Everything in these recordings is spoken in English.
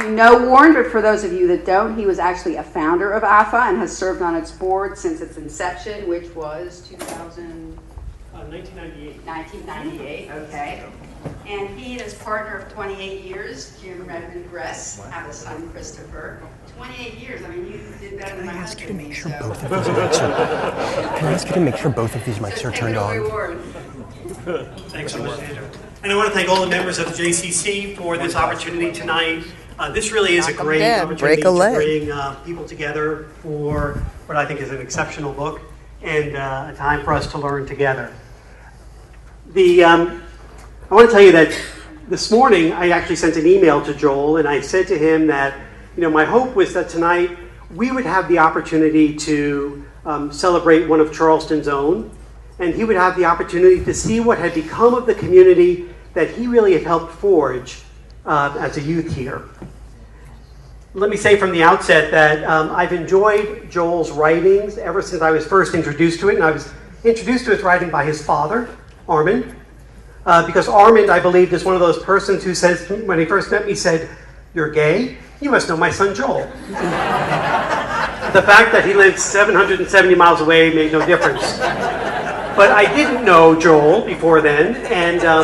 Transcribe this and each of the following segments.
You know Warren, but for those of you that don't, he was actually a founder of AFFA and has served on its board since its inception, which was 1998. 1998, okay. And he and his partner of 28 years, Jim Redmond Gress, have a son, Christopher. 28 years, I mean, you did better than my husband. Can I ask you to make sure both of these mics are... Can I ask you to make sure both of these mics are turned on? Thanks so much, Andrew. And I want to thank all the members of the JCC for this opportunity tonight. This really is a great opportunity to bring people together for what I think is an exceptional book and a time for us to learn together. I want to tell you that this morning I actually sent an email to Joel and I said to him that, my hope was that tonight we would have the opportunity to celebrate one of Charleston's own, and he would have the opportunity to see what had become of the community that he really had helped forge as a youth here. Let me say from the outset that I've enjoyed Joel's writings ever since I was first introduced to it, and I was introduced to his writing by his father, Armand, because Armand, I believe, is one of those persons who says, when he first met me, said, "You're gay? You must know my son Joel." The fact that he lived 770 miles away made no difference. But I didn't know Joel before then,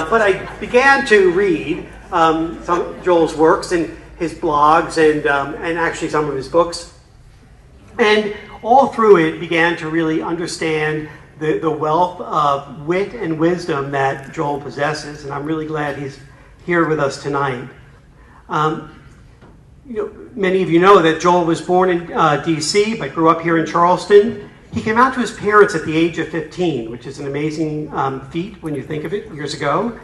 but I began to read some of Joel's works and his blogs and actually some of his books. And all through it began to really understand the wealth of wit and wisdom that Joel possesses, and I'm really glad he's here with us tonight. Many of you know that Joel was born in D.C., but grew up here in Charleston. He came out to his parents at the age of 15, which is an amazing feat when you think of it, years ago.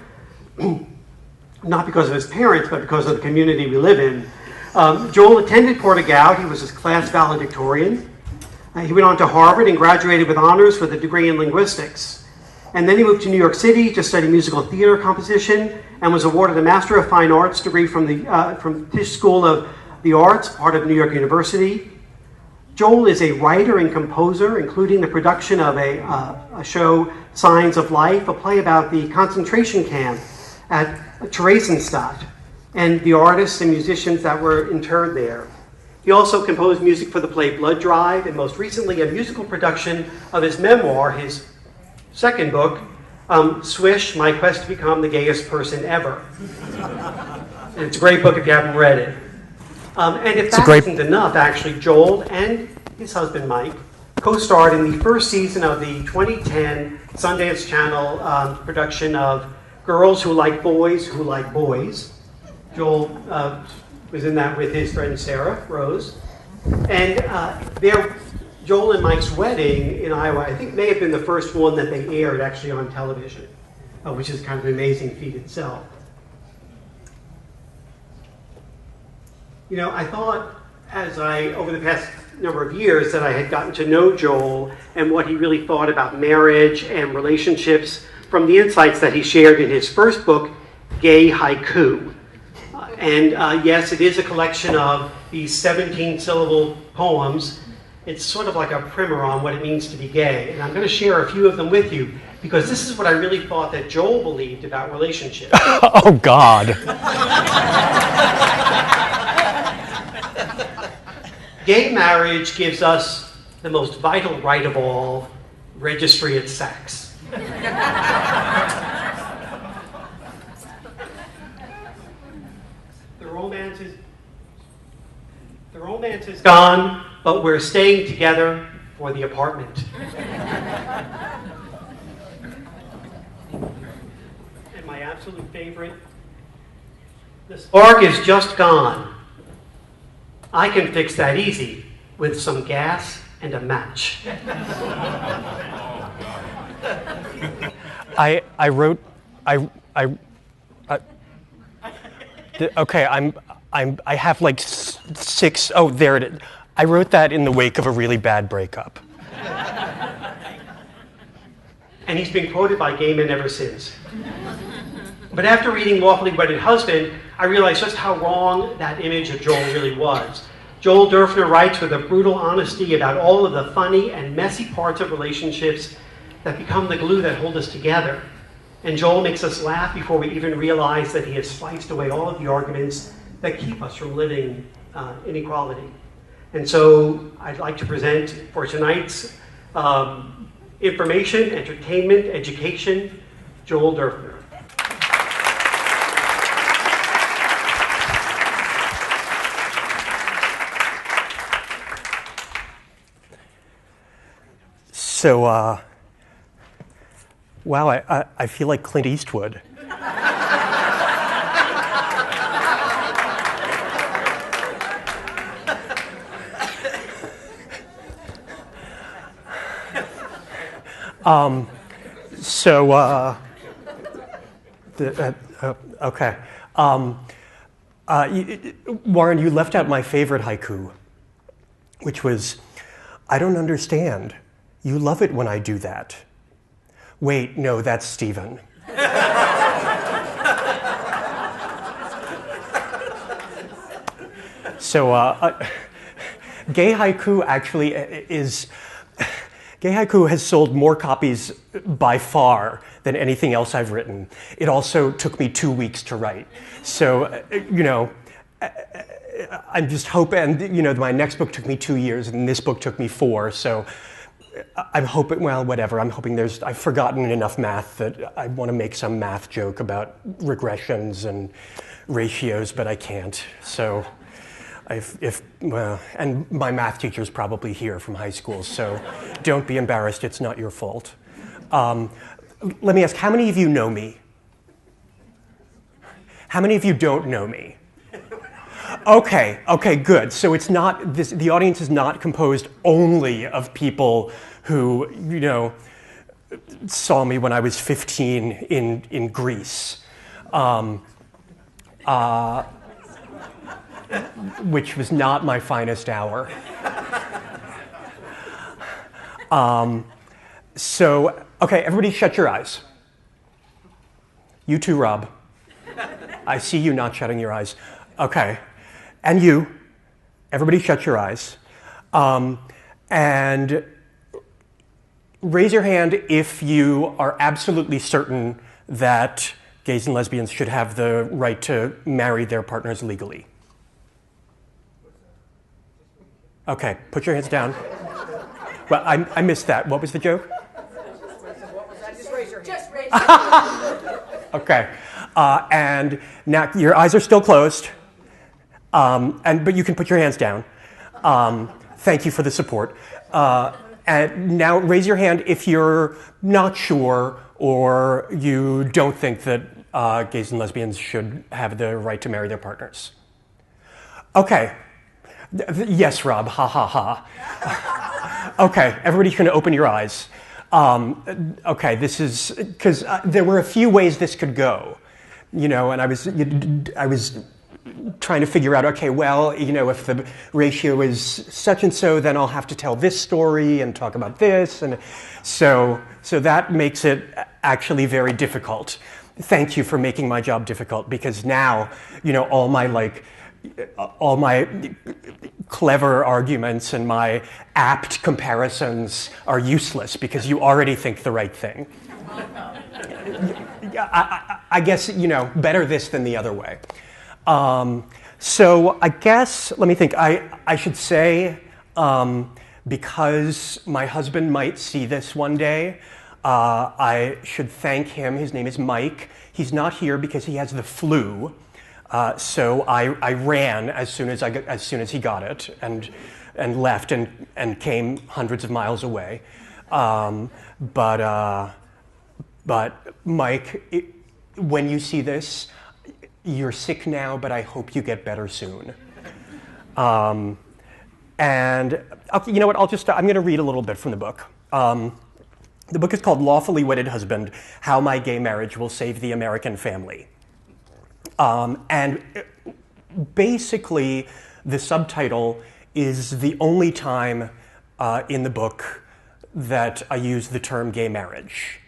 Not because of his parents, but because of the community we live in. Joel attended Portugal. He was his class valedictorian. He went on to Harvard and graduated with honors with a degree in linguistics. And then he moved to New York City to study musical theater composition and was awarded a Master of Fine Arts degree from Tisch School of the Arts, part of New York University. Joel is a writer and composer, including the production of a show, Signs of Life, a play about the concentration camp at Theresienstadt, and the artists and musicians that were interred there. He also composed music for the play Blood Drive, and most recently a musical production of his memoir, his second book, Swish, My Quest to Become the Gayest Person Ever. And it's a great book if you haven't read it. And if that isn't enough, actually, Joel and his husband Mike co-starred in the first season of the 2010 Sundance Channel production of Girls Who Like Boys Who Like Boys. Joel was in that with his friend Sarah Rose. And Joel and Mike's wedding in Iowa, I think, may have been the first one that they aired actually on television, which is kind of an amazing feat itself. I thought over the past number of years that I had gotten to know Joel and what he really thought about marriage and relationships from the insights that he shared in his first book, Gay Haiku. Yes, it is a collection of these 17-syllable poems. It's sort of like a primer on what it means to be gay. And I'm going to share a few of them with you because this is what I really thought that Joel believed about relationships. Oh, God. Gay marriage gives us the most vital right of all, registry at sex. The romance is gone, but we're staying together for the apartment. And my absolute favorite, the spark is just gone. I can fix that easy with some gas and a match. I have like six. Oh, there it is. I wrote that in the wake of a really bad breakup. And he's been quoted by gay men ever since. But after reading Lawfully Wedded Husband, I realized just how wrong that image of Joel really was. Joel Derfner writes with a brutal honesty about all of the funny and messy parts of relationships that become the glue that hold us together. And Joel makes us laugh before we even realize that he has sliced away all of the arguments that keep us from living inequality. And so I'd like to present for tonight's information, entertainment, education, Joel Derfner. So, wow, I feel like Clint Eastwood. Okay. Warren, you left out my favorite haiku, which was, I don't understand. You love it when I do that. Wait, no, that's Stephen. So, gay haiku actually is... Gay haiku has sold more copies by far than anything else I've written. It also took me 2 weeks to write. So, I'm just hoping, my next book took me 2 years and this book took me 4. So I'm hoping, well, whatever. I'm hoping I've forgotten enough math that I want to make some math joke about regressions and ratios, but I can't. So and my math teacher's probably here from high school, so don't be embarrassed, it's not your fault. Let me ask, how many of you know me? How many of you don't know me? Okay, good. So it's not, the audience is not composed only of people who, saw me when I was 15 in Greece. Which was not my finest hour. Okay, everybody shut your eyes. You too, Rob. I see you not shutting your eyes. Okay, and you, everybody shut your eyes. And raise your hand if you are absolutely certain that gays and lesbians should have the right to marry their partners legally. Okay, put your hands down. Well, I missed that. What was the joke? Just raise your hand. Okay, and now your eyes are still closed, but you can put your hands down. Thank you for the support. And now raise your hand if you're not sure or you don't think that gays and lesbians should have the right to marry their partners. Okay. Yes, Rob, ha ha ha. Okay, everybody's going to open your eyes. Okay, this is, because there were a few ways this could go, and I was trying to figure out, okay, well, if the ratio is such and so, then I'll have to tell this story and talk about this, and so that makes it actually very difficult. Thank you for making my job difficult, because now, all my clever arguments and my apt comparisons are useless because you already think the right thing. I guess, better this than the other way. So I guess, let me think, I should say, because my husband might see this one day, I should thank him. His name is Mike. He's not here because he has the flu. So I ran as soon as he got it and left and came hundreds of miles away. But Mike, when you see this, you're sick now, but I hope you get better soon. And okay, you know what? I'm going to read a little bit from the book. The book is called Lawfully Wedded Husband: How My Gay Marriage Will Save the American Family. And basically, the subtitle is the only time in the book that I use the term gay marriage.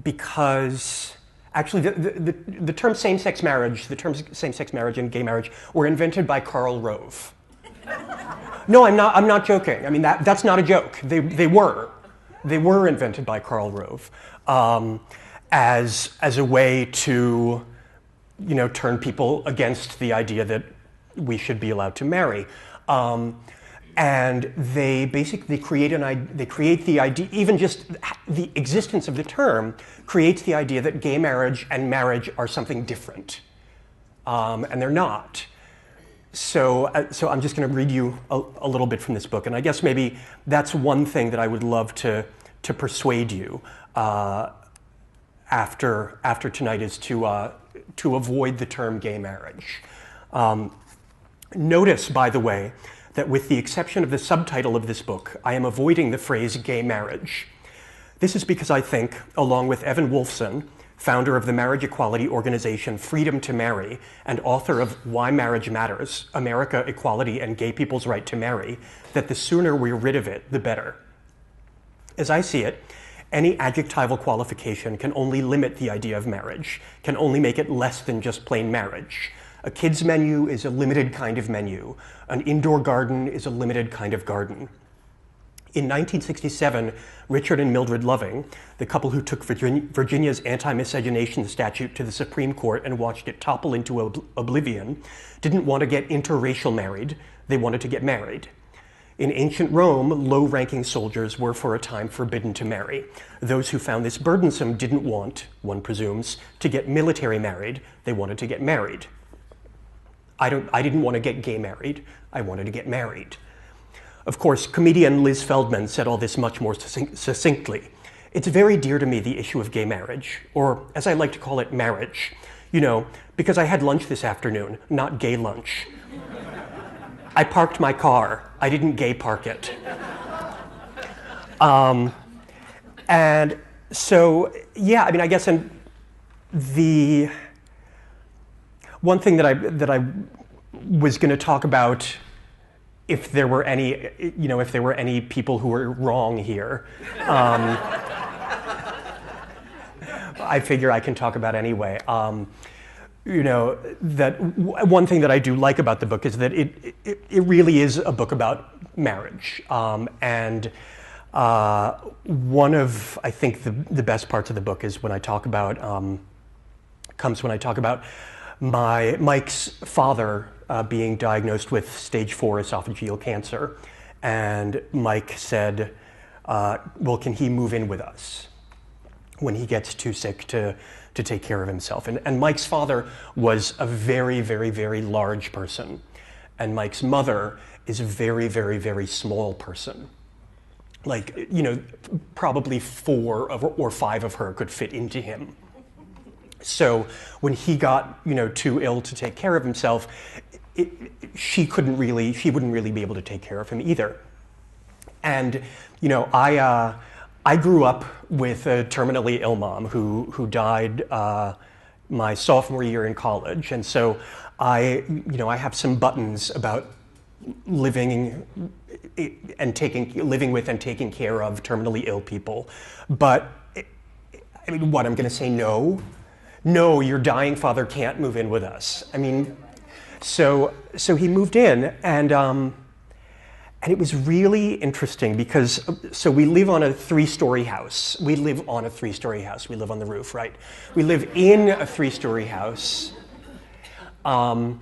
Because actually, the term same-sex marriage, the terms same-sex marriage and gay marriage were invented by Karl Rove. No, I'm not joking. I mean, that's not a joke. They were. they were invented by Karl Rove as a way to, turn people against the idea that we should be allowed to marry. And they basically create the idea, even just the existence of the term creates the idea that gay marriage and marriage are something different. And they're not. So I'm just going to read you a little bit from this book. And I guess maybe that's one thing that I would love to persuade you after tonight is to avoid the term gay marriage. Notice, by the way, that with the exception of the subtitle of this book, I am avoiding the phrase gay marriage. This is because I think, along with Evan Wolfson, founder of the marriage equality organization Freedom to Marry and author of Why Marriage Matters, America, Equality, and Gay People's Right to Marry, that the sooner we're rid of it, the better. As I see it, any adjectival qualification can only limit the idea of marriage, can only make it less than just plain marriage. A kid's menu is a limited kind of menu. An indoor garden is a limited kind of garden. In 1967, Richard and Mildred Loving, the couple who took Virginia's anti-miscegenation statute to the Supreme Court and watched it topple into oblivion, didn't want to get interracial married, they wanted to get married. In ancient Rome, low-ranking soldiers were for a time forbidden to marry. Those who found this burdensome didn't want, one presumes, to get military married, they wanted to get married. I didn't want to get gay married, I wanted to get married. Of course, comedian Liz Feldman said all this much more succinctly. It's very dear to me, the issue of gay marriage, or as I like to call it, marriage. Because I had lunch this afternoon, not gay lunch. I parked my car, I didn't gay park it. And so, yeah, I guess the one thing that I was going to talk about, if there were any people who were wrong here, I figure I can talk about anyway. That one thing that I do like about the book is that it really is a book about marriage. And one of, I think, the best parts of the book is when I talk about Mike's father being diagnosed with stage 4 esophageal cancer. And Mike said, well, can he move in with us when he gets too sick to take care of himself? And Mike's father was a very, very, very large person. And Mike's mother is a very, very, very small person. Like, probably 4 or 5 of her could fit into him. So when he got, too ill to take care of himself, she wouldn't really be able to take care of him either. And, I grew up with a terminally ill mom who died my sophomore year in college. And so I have some buttons about living with and taking care of terminally ill people. But, what, I'm going to say no? No, your dying father can't move in with us. So he moved in, and it was really interesting because, so we live on a 3-story house. We live on a 3-story house. We live on the roof, right? We live in a 3-story house, and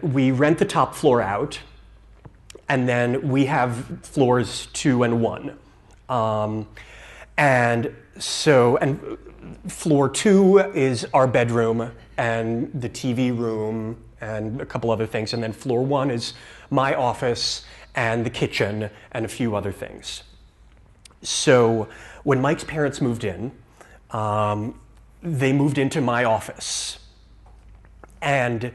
we rent the top floor out, and then we have floors 2 and 1. And floor 2 is our bedroom and the TV room and a couple other things. And then floor 1 is my office and the kitchen and a few other things. So when Mike's parents moved in, they moved into my office. And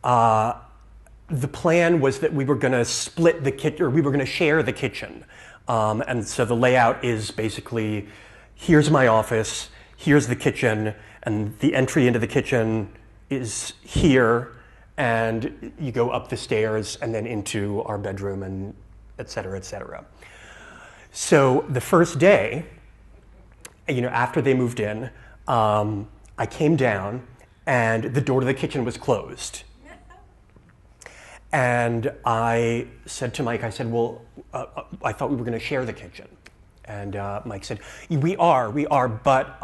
the plan was that we were going to split the kitchen, or we were going to share the kitchen. And so the layout is basically, here's my office, here's the kitchen, and the entry into the kitchen is here, and you go up the stairs and then into our bedroom, and et cetera, et cetera. So the first day, after they moved in, I came down and the door to the kitchen was closed. And I said to Mike, I said, well, I thought we were going to share the kitchen. And Mike said, we are, but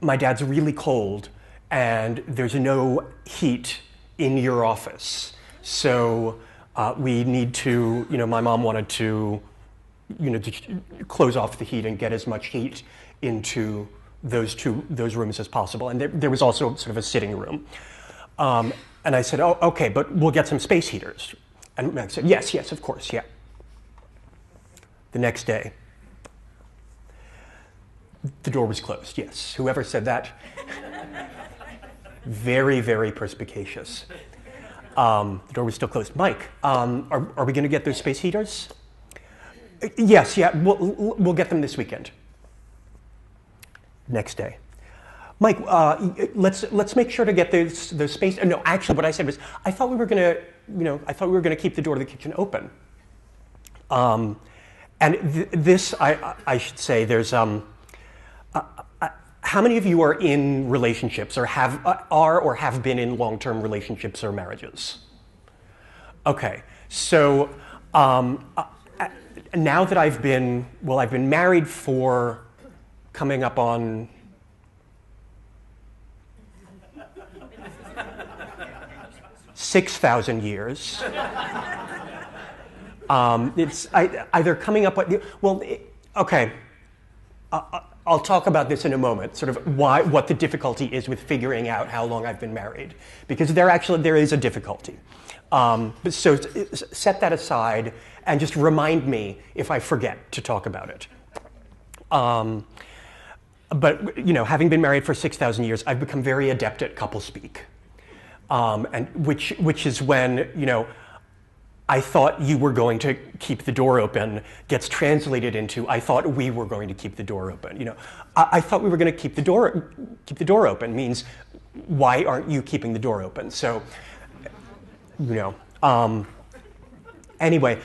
my dad's really cold and there's no heat in your office. So we need to, my mom wanted to, to close off the heat and get as much heat into those rooms as possible. And there was also sort of a sitting room. And I said, oh, okay, but we'll get some space heaters. And Mike said, yes, of course, yeah. The next day, the door was closed, yes. Whoever said that, very, very perspicacious. The door was still closed. Mike, are we going to get those space heaters? Yes, yeah, we'll get them this weekend. Next day. Mike, let's make sure to get those space. No, actually, what I said was, I thought we were going to keep the door to the kitchen open. And this, I should say, there's how many of you are in relationships or have been in long-term relationships or marriages? Okay, so now that I've been married for coming up on 6,000 years. It's either coming up with, okay. I'll talk about this in a moment, sort of what the difficulty is with figuring out how long I've been married, because there is a difficulty. So set that aside and just remind me if I forget to talk about it. But having been married for 6,000 years, I've become very adept at couplespeak, and which is when I thought you were going to keep the door open gets translated into I thought we were going to keep the door open. I thought we were going to keep the door open means why aren't you keeping the door open? So, anyway,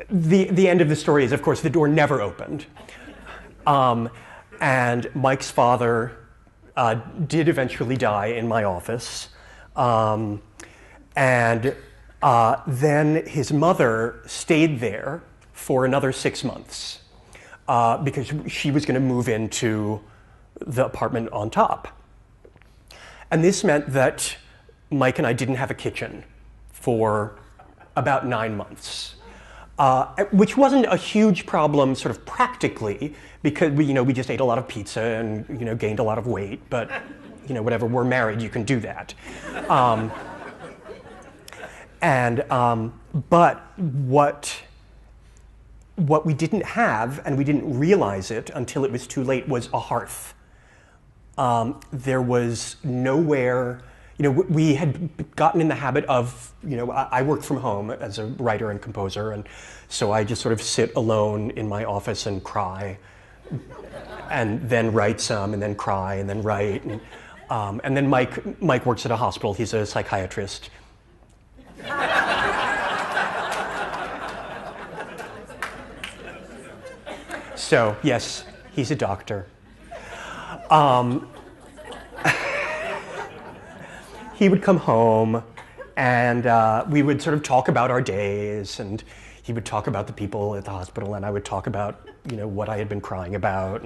the end of the story is, of course, the door never opened, and Mike's father did eventually die in my office, and. Then his mother stayed there for another 6 months because she was going to move into the apartment on top. And this meant that Mike and I didn't have a kitchen for about 9 months, which wasn't a huge problem sort of practically because we just ate a lot of pizza and gained a lot of weight, but whatever, we're married, you can do that. But what we didn't have, and we didn't realize it until it was too late, was a hearth. There was nowhere, we had gotten in the habit of, I work from home as a writer and composer, and so I just sort of sit alone in my office and cry, and then write some, and then cry, and then write. And then Mike works at a hospital, he's a psychiatrist. So, yes, he's a doctor. He would come home and we would sort of talk about our days, and he would talk about the people at the hospital, and I would talk about, what I had been crying about,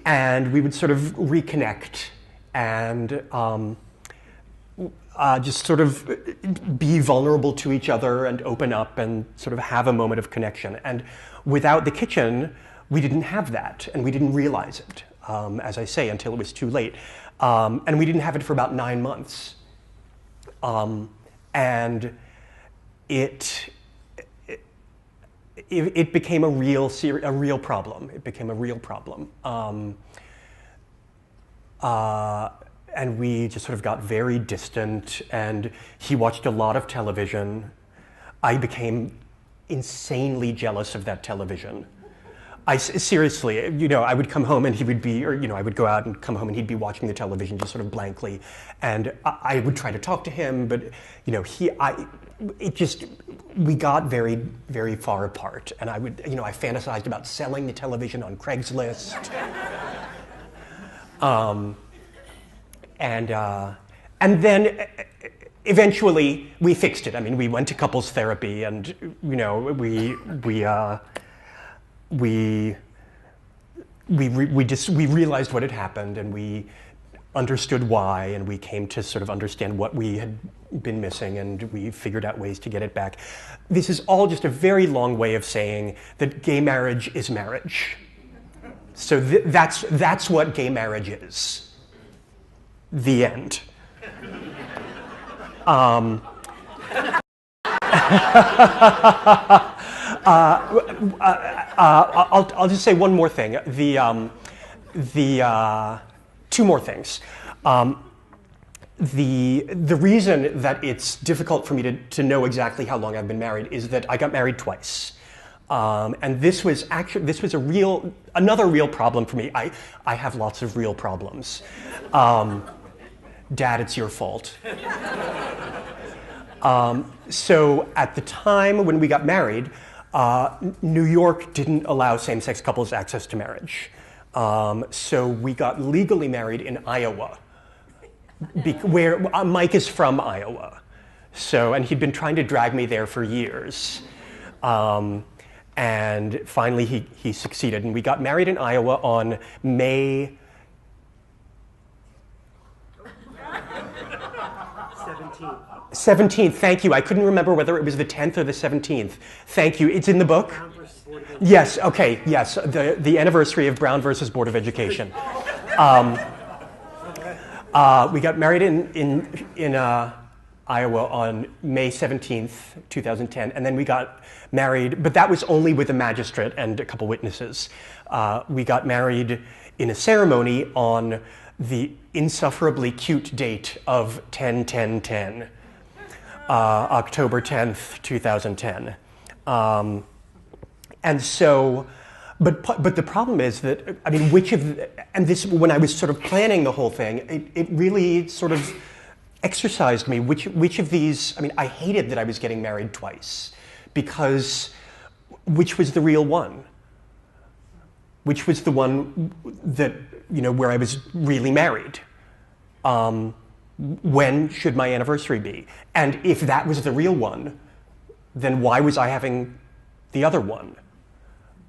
and we would sort of reconnect and just sort of be vulnerable to each other and open up and sort of have a moment of connection. And without the kitchen, we didn't have that, and we didn't realize it, as I say, until it was too late. And we didn't have it for about 9 months. And it became a real problem. It became a real problem. And we just sort of got very distant, and he watched a lot of television. I became insanely jealous of that television. Seriously, I would come home and he would be, or I would go out and come home and he'd be watching the television just sort of blankly, and I would try to talk to him, but we got very, very far apart, and I fantasized about selling the television on Craigslist. And then eventually we fixed it. I mean, we went to couples therapy, and we realized what had happened, and we understood why, and we came to sort of understand what we had been missing, and we figured out ways to get it back. This is all just a very long way of saying that gay marriage is marriage. So that's what gay marriage is. The end. I'll just say one more thing. Two more things. The reason that it's difficult for me to know exactly how long I've been married is that I got married twice. And this was another real problem for me. I have lots of real problems. Dad, it's your fault. So at the time when we got married, New York didn't allow same-sex couples access to marriage. So we got legally married in Iowa, where Mike is from Iowa. So, and he'd been trying to drag me there for years. And finally he succeeded, and we got married in Iowa on May 17th, thank you. I couldn't remember whether it was the 10th or the 17th. Thank you. It's in the book? Yes, okay, yes. The anniversary of Brown versus Board of Education. We got married in Iowa on May 17th, 2010, and then we got married, but that was only with a magistrate and a couple witnesses. We got married in a ceremony on the insufferably cute date of 10/10/10, October 10th, 2010. And so, but the problem is that, I mean, and this, when I was sort of planning the whole thing, it really sort of exercised me, which of these, I mean, I hated that I was getting married twice, because which was the real one? Which was the one that, where I was really married? When should my anniversary be? And if that was the real one, then why was I having the other one?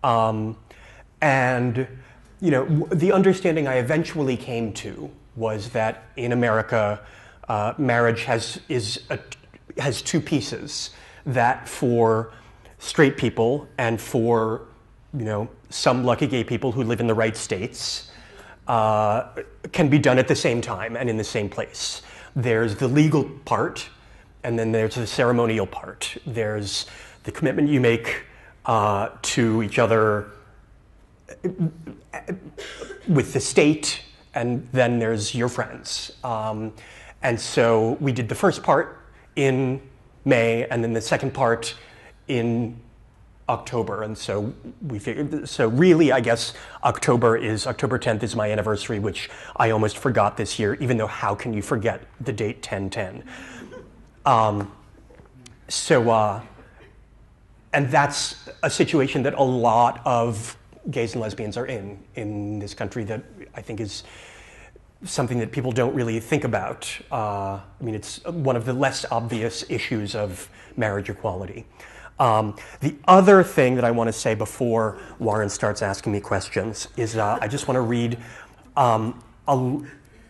And, the understanding I eventually came to was that in America, marriage has two pieces. That for straight people and for, some lucky gay people who live in the right states, can be done at the same time and in the same place. There's the legal part, and then there's the ceremonial part. There's the commitment you make to each other with the state, and then there's your friends. And so we did the first part in May, and then the second part in October. And so we figured, so really, I guess October 10th is my anniversary, which I almost forgot this year, even though how can you forget the date 10/10? And that's a situation that a lot of gays and lesbians are in this country, that I think is something that people don't really think about. I mean, it's one of the less obvious issues of marriage equality. The other thing that I want to say before Warren starts asking me questions is I just want to read a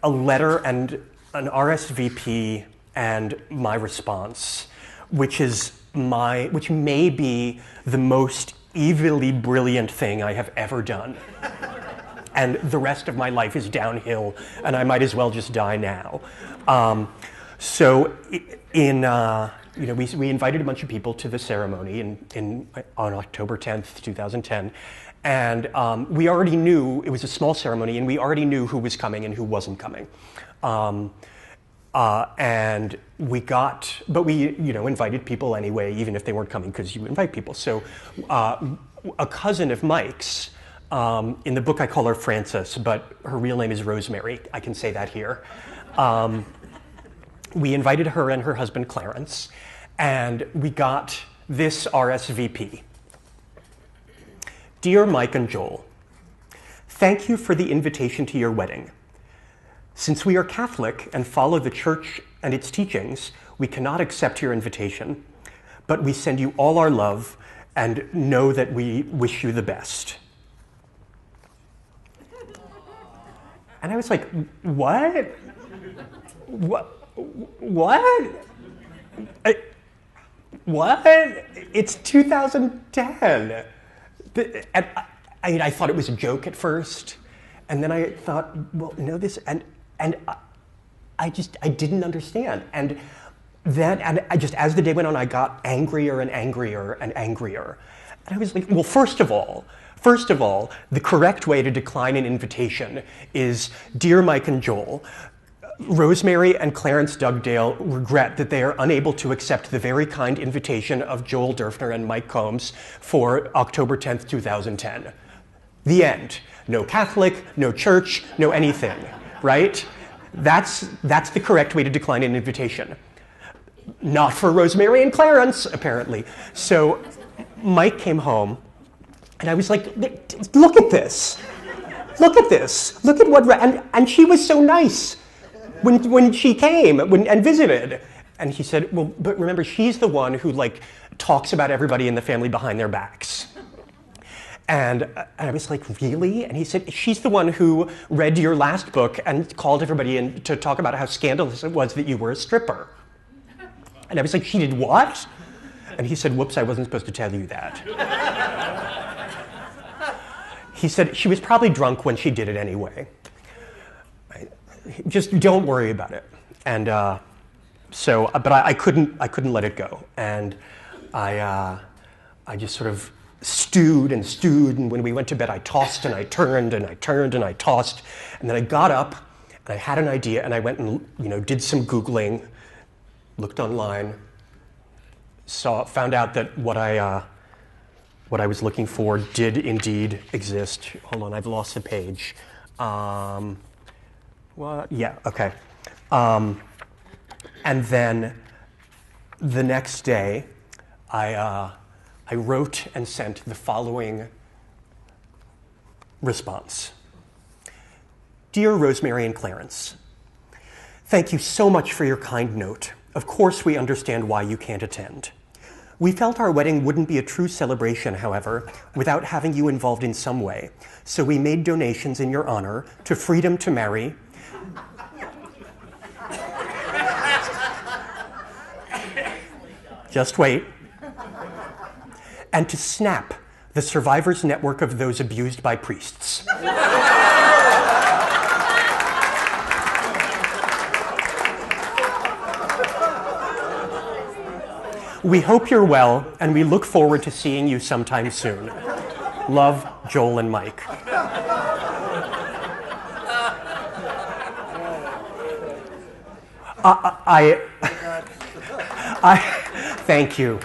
letter and an RSVP and my response, which may be the most evilly brilliant thing I have ever done. And the rest of my life is downhill, and I might as well just die now. We invited a bunch of people to the ceremony on October 10th, 2010. And we already knew, it was a small ceremony, and we already knew who was coming and who wasn't coming. And but we invited people anyway, even if they weren't coming, because you invite people. So a cousin of Mike's, in the book I call her Frances, but her real name is Rosemary. I can say that here. We invited her and her husband Clarence, and we got this RSVP. Dear Mike and Joel, thank you for the invitation to your wedding. Since we are Catholic and follow the Church and its teachings, we cannot accept your invitation, but we send you all our love and know that we wish you the best. And I was like, what? What? What? It's 2010. And I thought it was a joke at first, and then I thought, well, no, this, and I didn't understand. And I just, as the day went on, I got angrier and angrier and angrier. And I was like, well, first of all, the correct way to decline an invitation is, Dear Mike and Joel, Rosemary and Clarence Dugdale regret that they are unable to accept the very kind invitation of Joel Derfner and Mike Combs for October 10th, 2010. The end. No Catholic, no church, no anything, right? That's the correct way to decline an invitation. Not for Rosemary and Clarence, apparently. So Mike came home, and I was like, look at this. Look at this. Look at what, and she was so nice when she came and visited. And he said, well, but remember, she's the one who talks about everybody in the family behind their backs. And I was like, really? And he said, she's the one who read your last book and called everybody in to talk about how scandalous it was that you were a stripper. And I was like, she did what? And he said, whoops, I wasn't supposed to tell you that. He said, she was probably drunk when she did it anyway. Just don't worry about it. And but I couldn't let it go. And I just sort of stewed, and when we went to bed, I tossed and I turned and I turned and I tossed. And then I got up and I had an idea, and I went and did some Googling, looked online, found out that what I was looking for did indeed exist. Hold on, I've lost the page. What? Yeah, okay. And then the next day, I wrote and sent the following response. Dear Rosemary and Clarence, thank you so much for your kind note. Of course, we understand why you can't attend. We felt our wedding wouldn't be a true celebration, however, without having you involved in some way. So we made donations in your honor to Freedom to Marry, just wait, and to SNAP, the survivors network of those abused by priests. We hope you're well, and we look forward to seeing you sometime soon. Love, Joel and Mike. Thank you.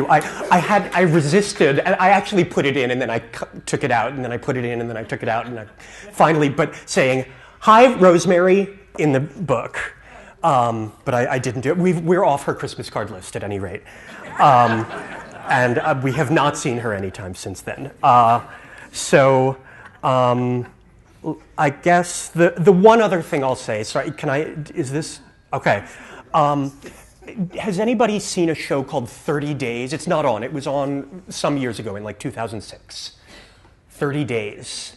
I resisted, and I actually put it in, and then I took it out, and then I put it in, and then I took it out, and I finally, but saying, hi, Rosemary, in the book. But I didn't do it. We're off her Christmas card list at any rate. And we have not seen her anytime since then. I guess the one other thing I'll say, sorry, is this, okay. Has anybody seen a show called 30 Days? It's not on. It was on some years ago in 2006. 30 Days.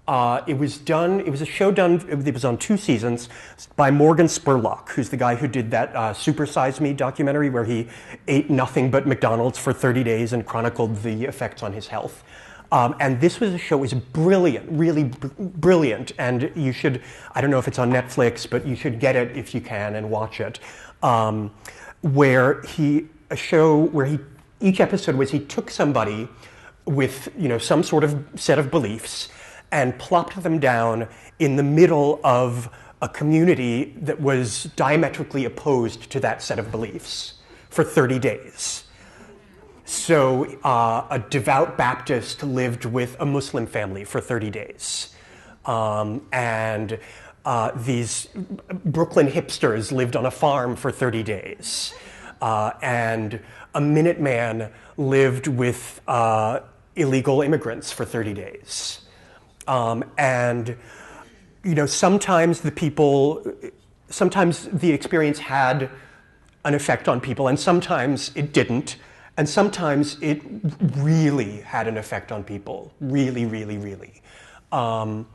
It was a show done, it was on 2 seasons by Morgan Spurlock, who's the guy who did that Super Size Me documentary where he ate nothing but McDonald's for 30 days and chronicled the effects on his health. And this was a show, it was brilliant, really brilliant. And you should, I don't know if it's on Netflix, but you should get it if you can and watch it. Each episode was he took somebody with, some sort of set of beliefs and plopped them down in the middle of a community that was diametrically opposed to that set of beliefs for 30 days. So a devout Baptist lived with a Muslim family for 30 days. And these Brooklyn hipsters lived on a farm for 30 days. And a Minuteman lived with illegal immigrants for 30 days. And sometimes the experience had an effect on people, and sometimes it didn't. And sometimes it really had an effect on people, really, really, really. And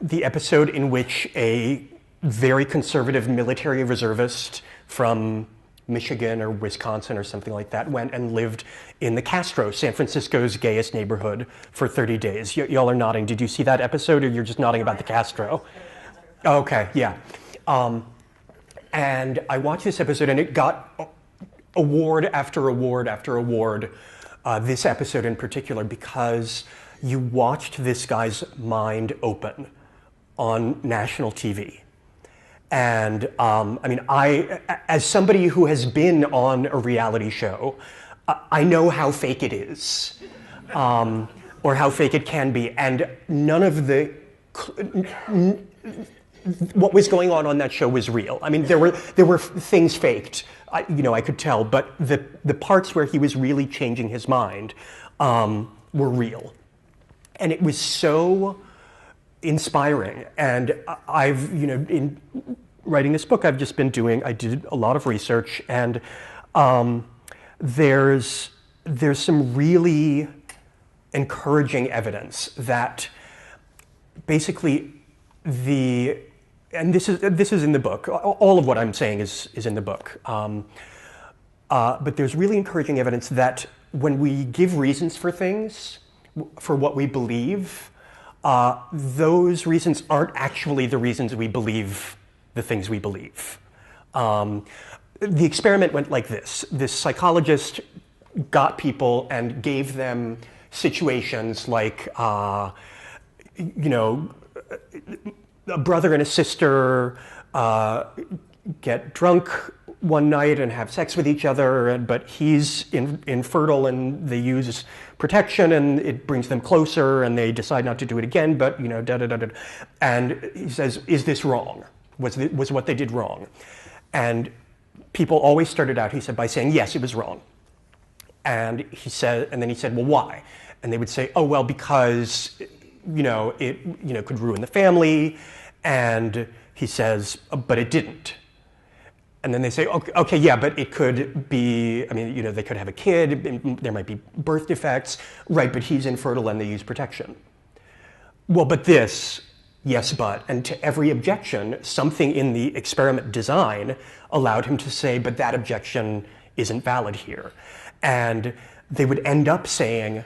the episode in which a very conservative military reservist from Michigan or Wisconsin or something like that went and lived in the Castro, San Francisco's gayest neighborhood, for 30 days. Y'all are nodding. Did you see that episode, or you're just nodding about the Castro? Okay, yeah. And I watched this episode, and it got award after award after award, this episode in particular, because you watched this guy's mind open on national TV. And I mean, as somebody who has been on a reality show, I know how fake it is, or how fake it can be. And none of what was going on that show was real. I mean, there were things faked, I could tell, but the parts where he was really changing his mind were real. And it was so inspiring. And I've, in writing this book, I did a lot of research, and there's some really encouraging evidence that basically and this is in the book. All of what I'm saying is in the book. But there's really encouraging evidence that when we give reasons for things, for what we believe, those reasons aren't actually the reasons we believe the things we believe. The experiment went like this. This psychologist got people and gave them situations like, a brother and a sister get drunk one night and have sex with each other, but he's infertile and they use protection and it brings them closer and they decide not to do it again, but da-da-da-da. And he says, is this wrong? Was what they did wrong? And people always started out, he said, by saying, yes, it was wrong. And then he said, well, why? And they would say, oh, well, because it could ruin the family. And he says, but it didn't. And then they say, okay, yeah, but it could be, they could have a kid, there might be birth defects, right, but he's infertile and they use protection. Well, but this, yes, but, and to every objection, something in the experiment design allowed him to say, but that objection isn't valid here. And they would end up saying,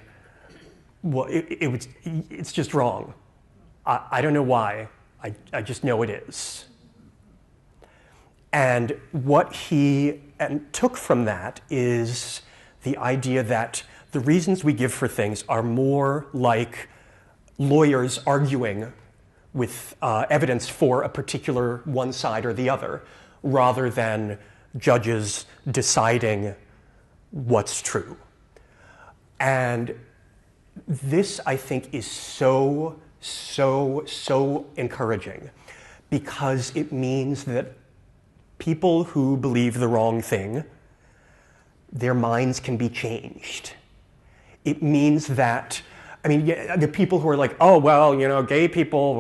well, it's just wrong. I don't know why. I just know it is. And what he took from that is the idea that the reasons we give for things are more like lawyers arguing with evidence for a particular one side or the other, rather than judges deciding what's true. And this, I think, is so encouraging, because it means that people who believe the wrong thing, their minds can be changed. It means that, the people who are like, oh, well, gay people,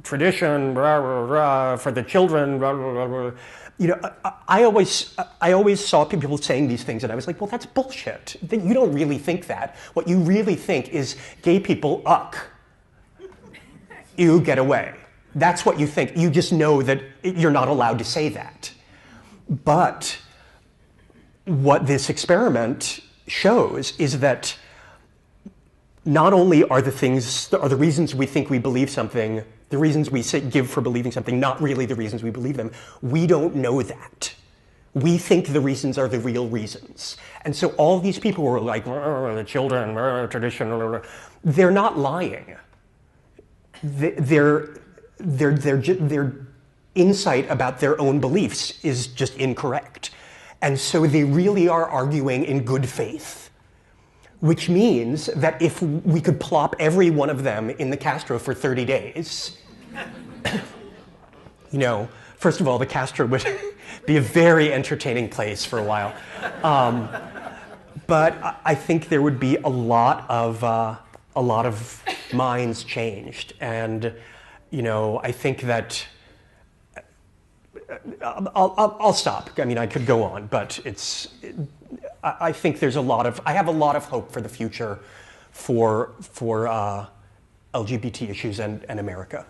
tradition, for the children, I always saw people saying these things, and I was like, well, that's bullshit. You don't really think that. What you really think is gay people, you get away. That's what you think. You just know that you're not allowed to say that. But what this experiment shows is that not only are the reasons we think we believe something, the reasons we give for believing something, not really the reasons we believe them, we don't know that. We think the reasons are the real reasons. And so all these people who are like, the children, tradition, they're not lying. Their insight about their own beliefs is just incorrect. And so they really are arguing in good faith, which means that if we could plop every one of them in the Castro for 30 days, first of all, the Castro would be a very entertaining place for a while. But I think there would be a lot of minds changed. And, I think that I'll stop. I mean, I could go on, but I think I have a lot of hope for the future for LGBT issues and America.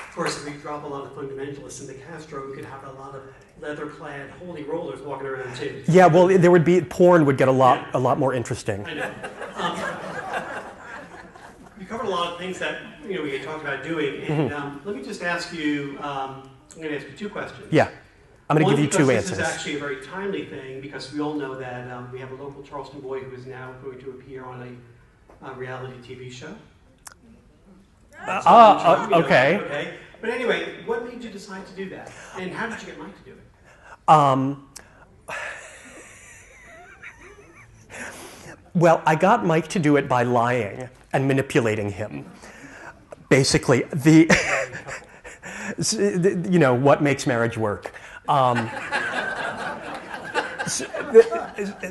Of course, if we drop a lot of fundamentalists into Castro, we could have a lot of leather-clad holy rollers walking around too. Yeah, well, porn would get a lot more interesting. I know. We covered a lot of things that we had talked about doing, and let me just ask you. I'm going to ask you two questions. Yeah, I'm going to give you two answers. answers. This is actually a very timely thing because we all know that we have a local Charleston boy who is now going to appear on a reality TV show. Okay. Okay. But anyway, what made you decide to do that? And how did you get Mike to do it? Well, I got Mike to do it by lying and manipulating him. Basically, what makes marriage work.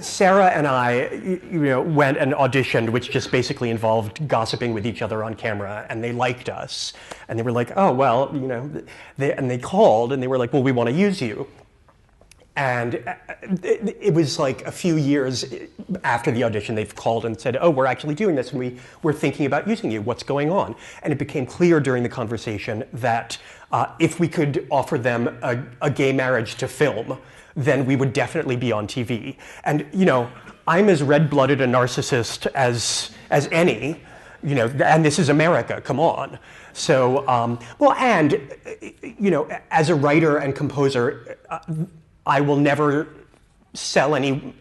Sarah and I, went and auditioned, which just basically involved gossiping with each other on camera, and they liked us, and they were like, "Oh well," they called and they were like, "Well, we want to use you." And it was like a few years after the audition, they've called and said, "Oh, we're actually doing this, and we're thinking about using you. What's going on?" And it became clear during the conversation that if we could offer them a gay marriage to film, then we would definitely be on TV. And I'm as red-blooded a narcissist as any, and this is America. Come on. So, as a writer and composer, I will never sell any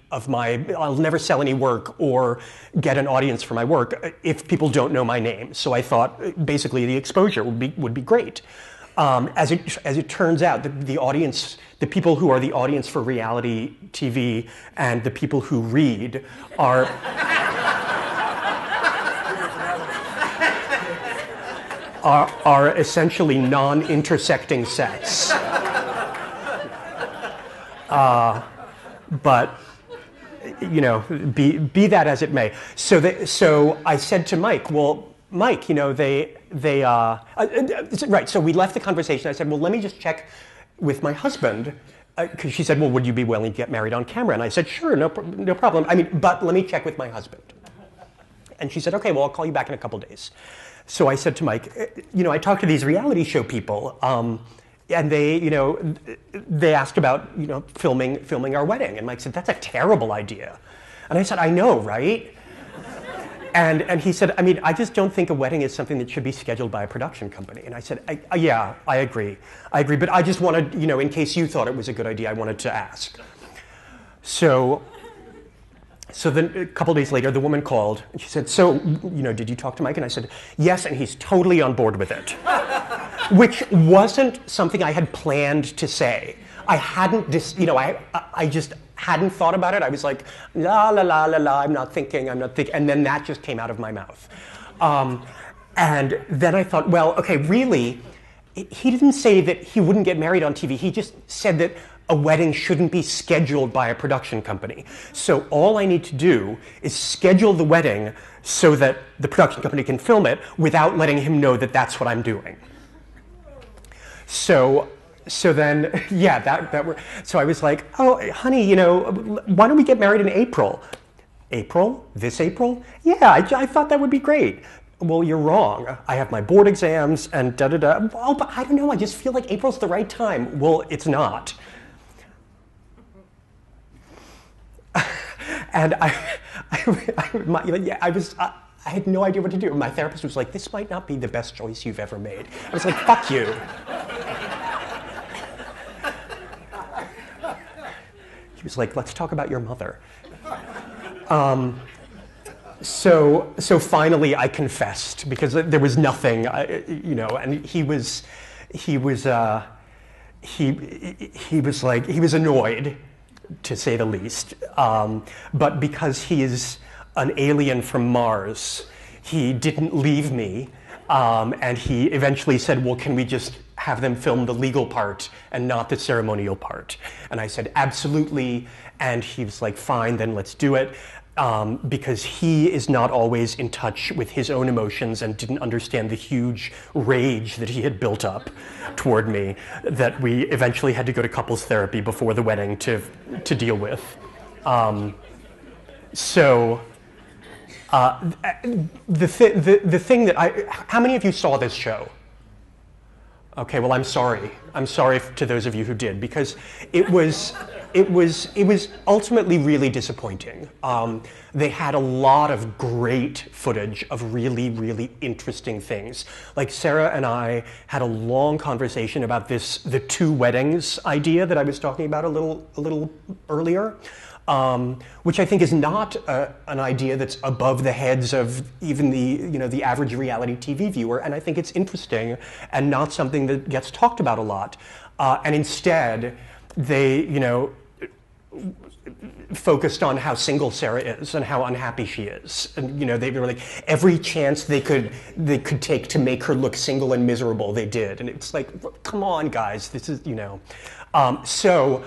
work or get an audience for my work if people don't know my name. So I thought basically the exposure would be great. As it turns out, the audience, the people who are the audience for reality TV and the people who read are essentially non-intersecting sets. But be that as it may. So I said to Mike, well, Mike, right. So we left the conversation. I said, well, let me just check with my husband, because she said, well, would you be willing to get married on camera? And I said, sure, no problem. But let me check with my husband. And she said, okay, well, I'll call you back in a couple days. So I said to Mike, I talked to these reality show people, and they asked about, filming our wedding. And Mike said, that's a terrible idea. And I said, I know, right? And he said, I just don't think a wedding is something that should be scheduled by a production company. And I said, yeah, I agree. But I just wanted, in case you thought it was a good idea, I wanted to ask. So then a couple days later, the woman called, and she said, so, did you talk to Mike? And I said, yes, and he's totally on board with it. Which wasn't something I had planned to say. I hadn't, I just hadn't thought about it. I was like, la, la, la, la, la, I'm not thinking. And then that just came out of my mouth. And then I thought, well, okay, really, he didn't say that he wouldn't get married on TV. He just said that a wedding shouldn't be scheduled by a production company. So all I need to do is schedule the wedding so that the production company can film it without letting him know that that's what I'm doing. So then, yeah, so I was like, oh, honey, why don't we get married in April? April? This April? Yeah, I thought that would be great. Well, you're wrong. I have my board exams and da-da-da. Oh, but I don't know, I just feel like April's the right time. Well, it's not. And I had no idea what to do. My therapist was like, this might not be the best choice you've ever made. I was like, fuck you. He was like, let's talk about your mother. So finally I confessed because there was nothing, and he was annoyed, to say the least. But because he is an alien from Mars, he didn't leave me, and he eventually said, well, can we just have them film the legal part and not the ceremonial part? And I said, absolutely. And he was like, fine, then let's do it. because he is not always in touch with his own emotions and didn't understand the huge rage that he had built up toward me that we eventually had to go to couples therapy before the wedding to deal with. The thing that how many of you saw this show? Okay, well, I'm sorry. I'm sorry to those of you who did, because it was ultimately really disappointing. They had a lot of great footage of really, really interesting things. Like Sarah and I had a long conversation about the two weddings idea that I was talking about a little earlier. Which I think is not an idea that's above the heads of even the average reality TV viewer, and I think it's interesting and not something that gets talked about a lot. And instead, they focused on how single Sarah is and how unhappy she is, and they were like every chance they could take to make her look single and miserable, they did, and it's like, come on, guys, this is so.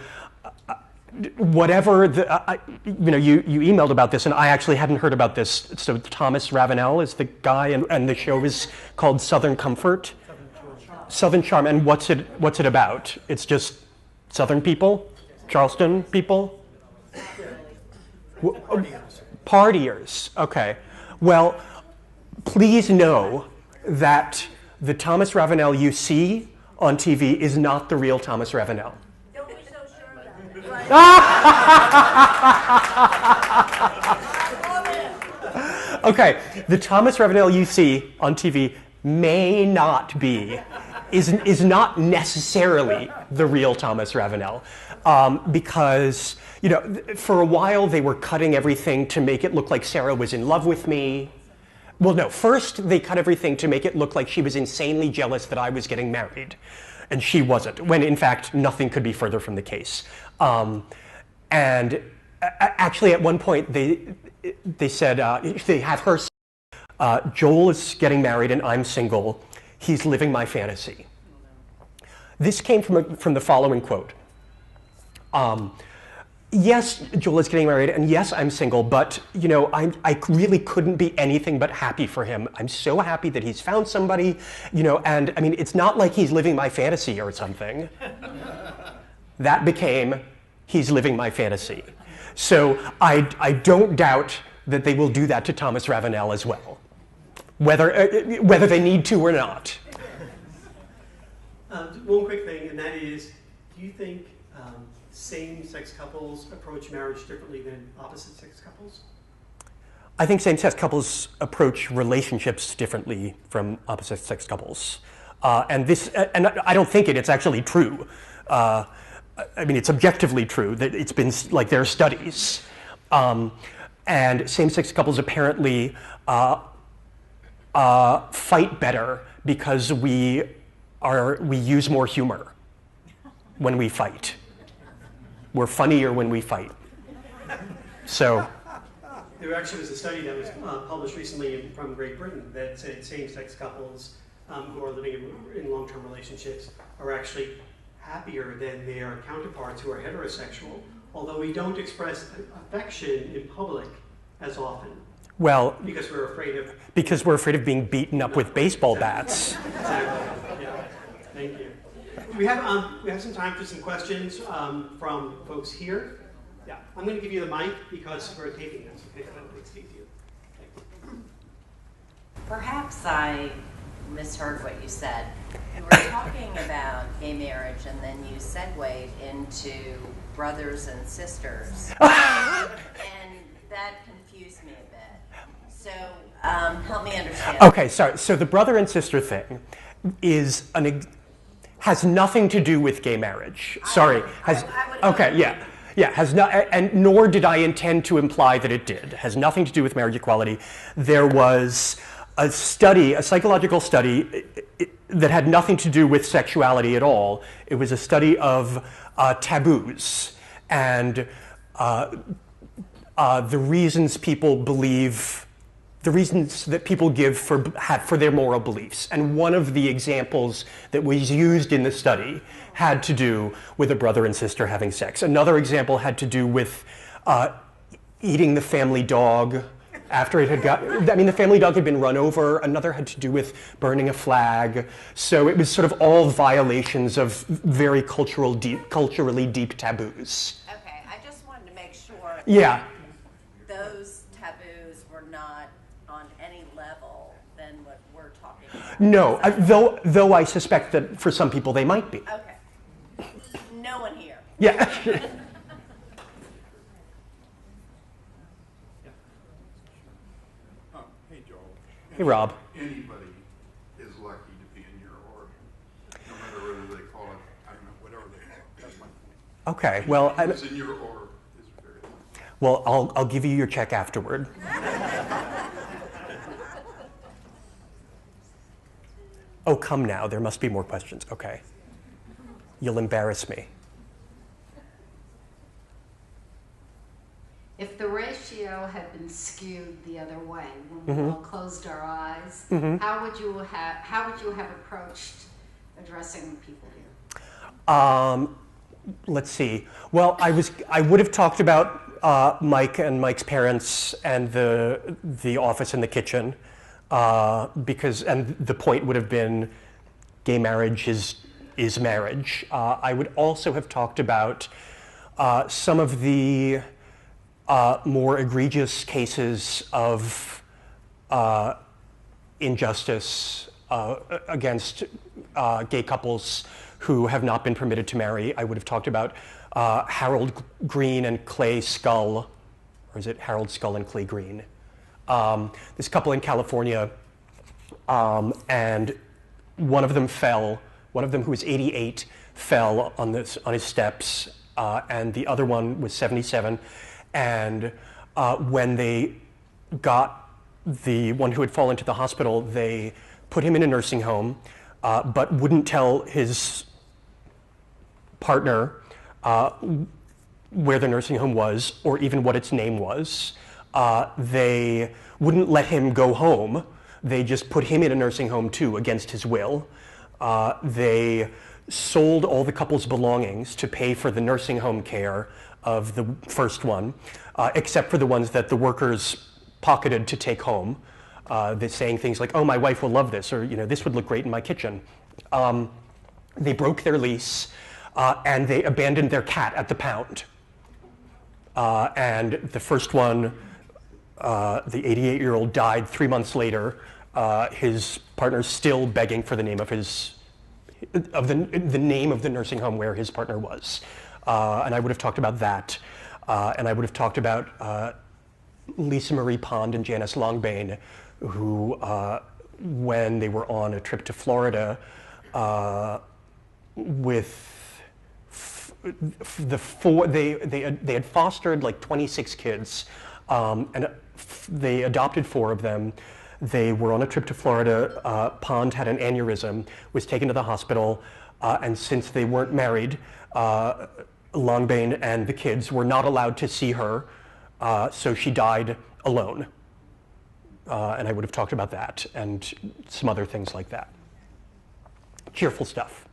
Whatever you emailed about this, and I actually hadn't heard about this. So Thomas Ravenel is the guy, and the show is called Southern Comfort, Southern Charm. And what's it about? It's just Southern people, Charleston people, partiers. Okay. Well, please know that the Thomas Ravenel you see on TV is not the real Thomas Ravenel. Okay, the Thomas Ravenel you see on TV may not be, is not necessarily the real Thomas Ravenel, because for a while they were cutting everything to make it look like Sarah was in love with me. Well, no, first they cut everything to make it look like she was insanely jealous that I was getting married, and she wasn't, when in fact nothing could be further from the case. And actually, at one point, they said they have her. Joel is getting married, and I'm single. He's living my fantasy. This came from the following quote. Yes, Joel is getting married, and yes, I'm single, but I really couldn't be anything but happy for him. I'm so happy that he's found somebody, and I mean, it's not like he's living my fantasy or something. That became, he's living my fantasy. So I don't doubt that they will do that to Thomas Ravenel as well, whether they need to or not. One quick thing, and that is, do you think same-sex couples approach marriage differently than opposite-sex couples? I think same-sex couples approach relationships differently from opposite-sex couples. And I don't think it's actually true. I mean, it's objectively true that it's been, like, there are studies. And same-sex couples apparently fight better because we use more humor when we fight. We're funnier when we fight. So. There actually was a study that was published recently from Great Britain that said same-sex couples who are living in long-term relationships are actually happier than their counterparts who are heterosexual, although we don't express affection in public as often. Well, because we're afraid of being beaten up with baseball bats. Exactly. Yeah. Thank you. We have some time for some questions from folks here. Yeah, I'm going to give you the mic because we're taping this. Okay, so it's easier. Perhaps I misheard what you said. You were talking about gay marriage, and then you segued into brothers and sisters, and that confused me a bit. So help me understand. Okay, sorry. So the brother and sister thing has nothing to do with gay marriage. Sorry. Has not, and nor did I intend to imply that it did. Has nothing to do with marriage equality. There was a psychological study that had nothing to do with sexuality at all. It was a study of taboos and the reasons that people give for their moral beliefs. And one of the examples that was used in the study had to do with a brother and sister having sex. Another example had to do with eating the family dog after it had the family dog had been run over. Another had to do with burning a flag. So it was sort of all violations of very culturally deep taboos. Okay, I just wanted to make sure. Yeah. Those taboos were not on any level than what we're talking about. No, though I suspect that for some people they might be. Okay. No one here. Yeah. Hey, Joel. Hey, Rob. Anybody is lucky to be in your org, no matter whether they call it, I don't know, whatever they call it. That's my point. Okay. Well, Who's in your org is very lucky. well, I'll give you your check afterward. Oh, come now. There must be more questions. Okay. You'll embarrass me. If the ratio had been skewed the other way, when we all closed our eyes, how would you have approached addressing people here? Let's see. Well, I would have talked about Mike and Mike's parents and the office and the kitchen, because the point would have been gay marriage is marriage. I would also have talked about some of the more egregious cases of injustice against gay couples who have not been permitted to marry. I would have talked about Harold Green and Clay Skull, or is it Harold Skull and Clay Green? This couple in California, and one of them fell. One of them, who was 88, fell on his steps, and the other one was 77. And when they got the one who had fallen to the hospital, they put him in a nursing home, but wouldn't tell his partner where the nursing home was or even what its name was. They wouldn't let him go home. They just put him in a nursing home too, against his will. They sold all the couple's belongings to pay for the nursing home care of the first one, except for the ones that the workers pocketed to take home. They're saying things like, "Oh, my wife will love this," or "this would look great in my kitchen." They broke their lease, and they abandoned their cat at the pound. And the first one, the 88-year-old, died 3 months later. His partner's still begging for the name of the name of the nursing home where his partner was. And I would have talked about that. And I would have talked about Lisa Marie Pond and Janice Longbane, who, when they were on a trip to Florida with they had fostered like 26 kids, and they adopted 4 of them. They were on a trip to Florida. Pond had an aneurysm, was taken to the hospital, and since they weren't married, Longbane and the kids were not allowed to see her, so she died alone. And I would have talked about that and some other things like that. Cheerful stuff.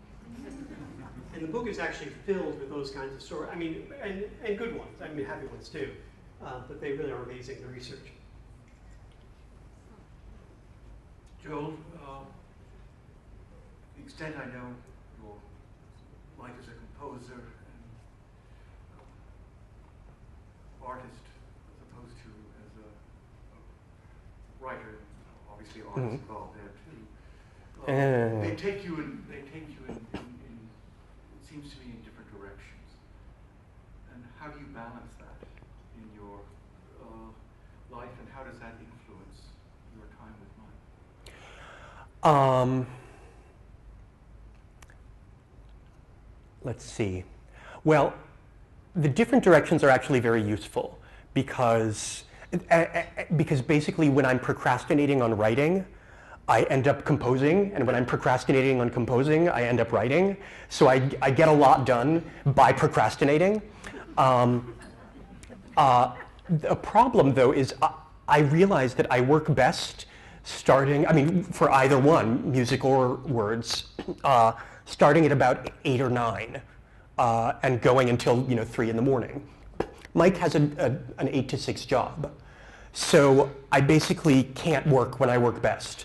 And the book is actually filled with those kinds of stories. I mean, and good ones. I mean, happy ones too. But they really are amazing, the research. Joel, the extent I know your life as a composer and artist as opposed to as a writer, obviously artists involved there too. They take you in it seems to me, in different directions. And how do you balance that in your life, and how does that influence your time with mine? Let's see. Well, the different directions are actually very useful because basically when I'm procrastinating on writing, I end up composing, and when I'm procrastinating on composing, I end up writing. So I get a lot done by procrastinating. A problem, though, is I realize that I work best starting, I mean, for either one, music or words, starting at about 8 or 9 and going until 3 in the morning. Mike has an 8 to 6 job. So I basically can't work when I work best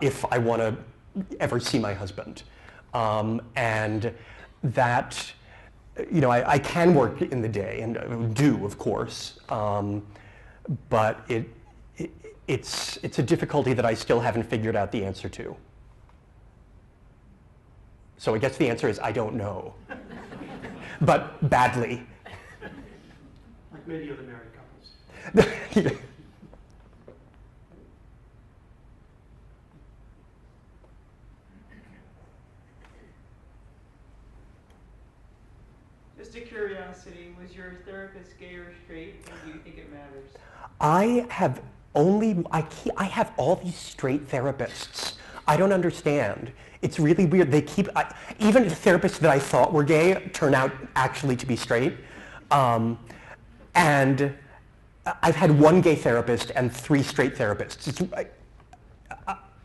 if I want to ever see my husband. And that, I can work in the day, and do, of course, but it's a difficulty that I still haven't figured out the answer to. So I guess the answer is I don't know, but badly. Like many other married couples. Yeah. Just a curiosity, was your therapist gay or straight, and do you think it matters? I have all these straight therapists. I don't understand. It's really weird. Even the therapists that I thought were gay turn out actually to be straight. And I've had one gay therapist and 3 straight therapists.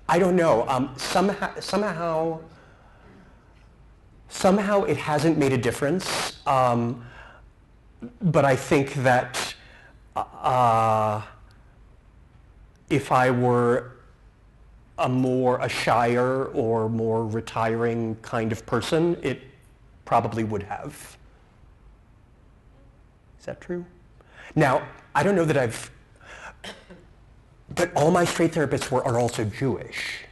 I don't know. Somehow it hasn't made a difference. But I think that if I were a shyer or more retiring kind of person, it probably would have. Is that true? Now, I don't know that but all my straight therapists are also Jewish.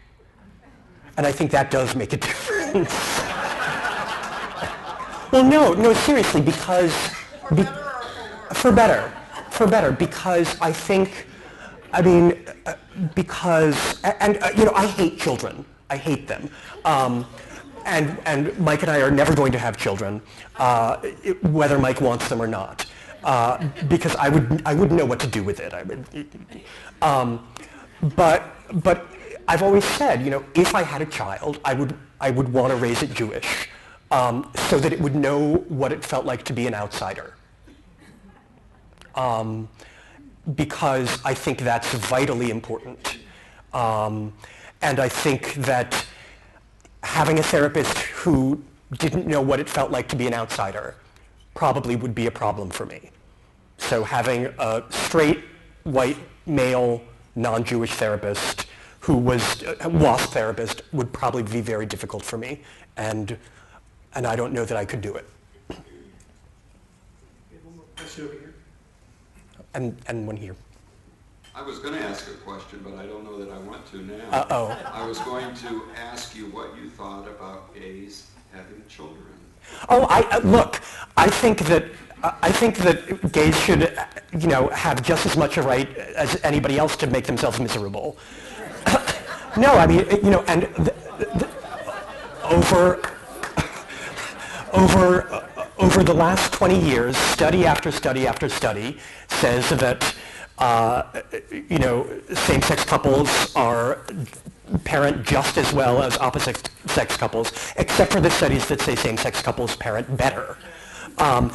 And I think that does make a difference. Well, no, seriously, because... For better, because I think, because I hate children. I hate them. And Mike and I are never going to have children, whether Mike wants them or not, because I wouldn't know what to do with it. But I've always said, if I had a child, I would want to raise it Jewish, so that it would know what it felt like to be an outsider. Because I think that's vitally important. And I think that having a therapist who didn't know what it felt like to be an outsider probably would be a problem for me. So having a straight, white, male, non-Jewish therapist who was a WASP therapist would probably be very difficult for me. And I don't know that I could do it. We have one more question over here. And one here. I was going to ask a question, but I don't know that I want to now. Uh-oh. I was going to ask you what you thought about gays having children. Oh, look, I think that gays should, have just as much a right as anybody else to make themselves miserable. No, I mean, and over the last 20 years, study after study after study says that, same-sex couples parent just as well as opposite-sex couples, except for the studies that say same-sex couples parent better. And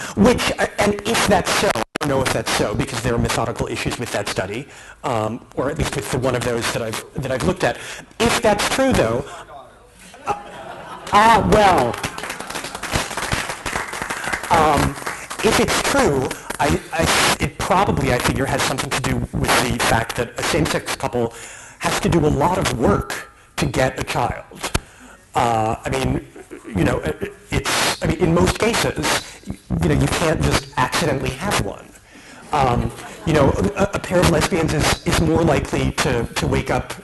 if that's so, I don't know if that's so because there are methodical issues with that study, or at least with one of those that I've looked at. If that's true, though, if it's true, it probably, I figure, has something to do with the fact that a same-sex couple has to do a lot of work to get a child. In most cases, you can't just accidentally have one. A pair of lesbians is more likely to wake up,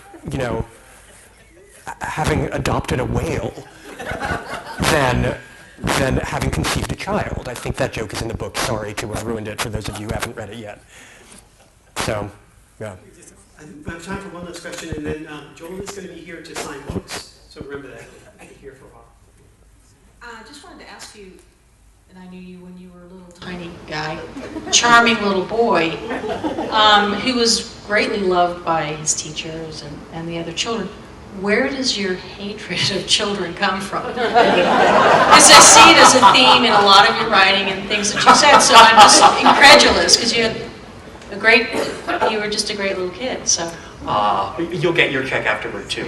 having adopted a whale than having conceived a child. I think that joke is in the book. Sorry to have ruined it for those of you who haven't read it yet. So, yeah. We have time for one last question, and then Joel is going to be here to sign books. So remember that. I'll be here for a while. I just wanted to ask you, and I knew you when you were a little tiny guy, charming little boy, who was greatly loved by his teachers and the other children. Where does your hatred of children come from? Because I see it as a theme in a lot of your writing and things that you said, so I'm just incredulous, because you were just a great little kid, so. You'll get your check afterward, too.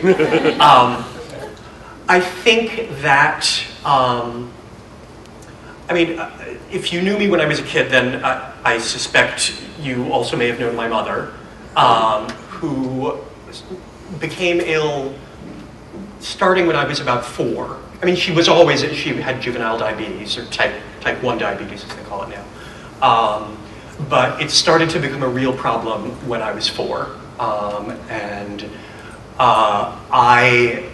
I think that I mean, if you knew me when I was a kid, then I suspect you also may have known my mother, who became ill starting when I was about 4. I mean, she had juvenile diabetes, or type 1 diabetes, as they call it now. But it started to become a real problem when I was 4. And I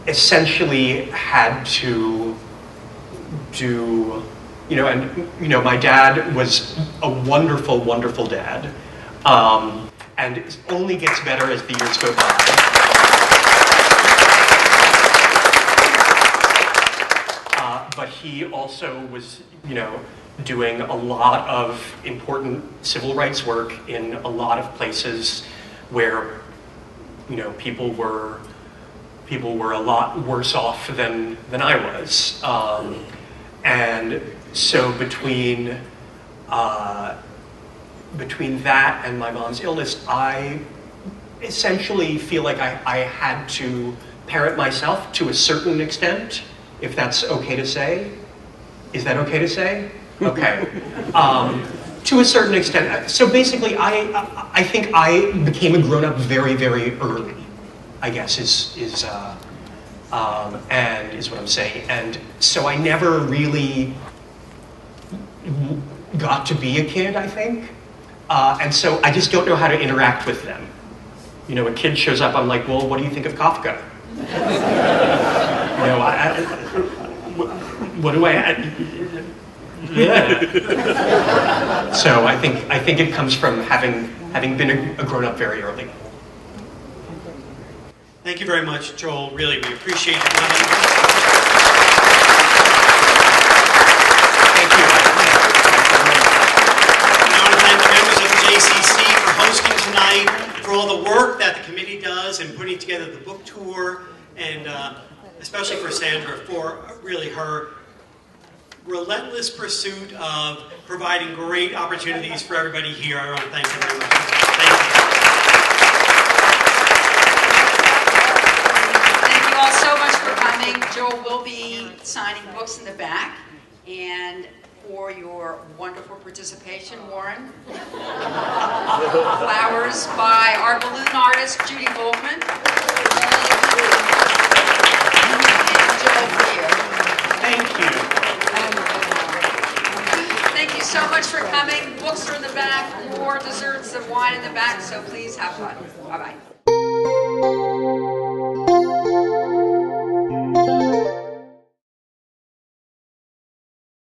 essentially had to do, my dad was a wonderful, wonderful dad. And it only gets better as the years go by. But he also was, doing a lot of important civil rights work in a lot of places where, people were a lot worse off than I was. And so between that and my mom's illness, I essentially feel like I had to parent myself to a certain extent, if that's okay to say. Is that okay to say? Okay. To a certain extent. So basically, I think I became a grown-up very, very early, I guess, is what I'm saying. And so I never really got to be a kid, I think. And so I just don't know how to interact with them. A kid shows up, I'm like, well, what do you think of Kafka? What do I... Yeah. So I think it comes from having been a grown-up very early. Thank you very much, Joel. Really, we appreciate you coming. Thank you. I want to thank the members of the JCC for hosting tonight, for all the work that the committee does in putting together the book tour, and especially for Sandra for really her relentless pursuit of providing great opportunities for everybody here. I want to thank you very much. Thank you. Thank you all so much for coming. Joel will be signing books in the back. And for your wonderful participation, Warren. Flowers by our balloon artist, Judy Goldman. And Joel for you. Thank you. Thank you so much for coming. Books are in the back, more desserts and wine in the back, so please have fun. Bye-bye.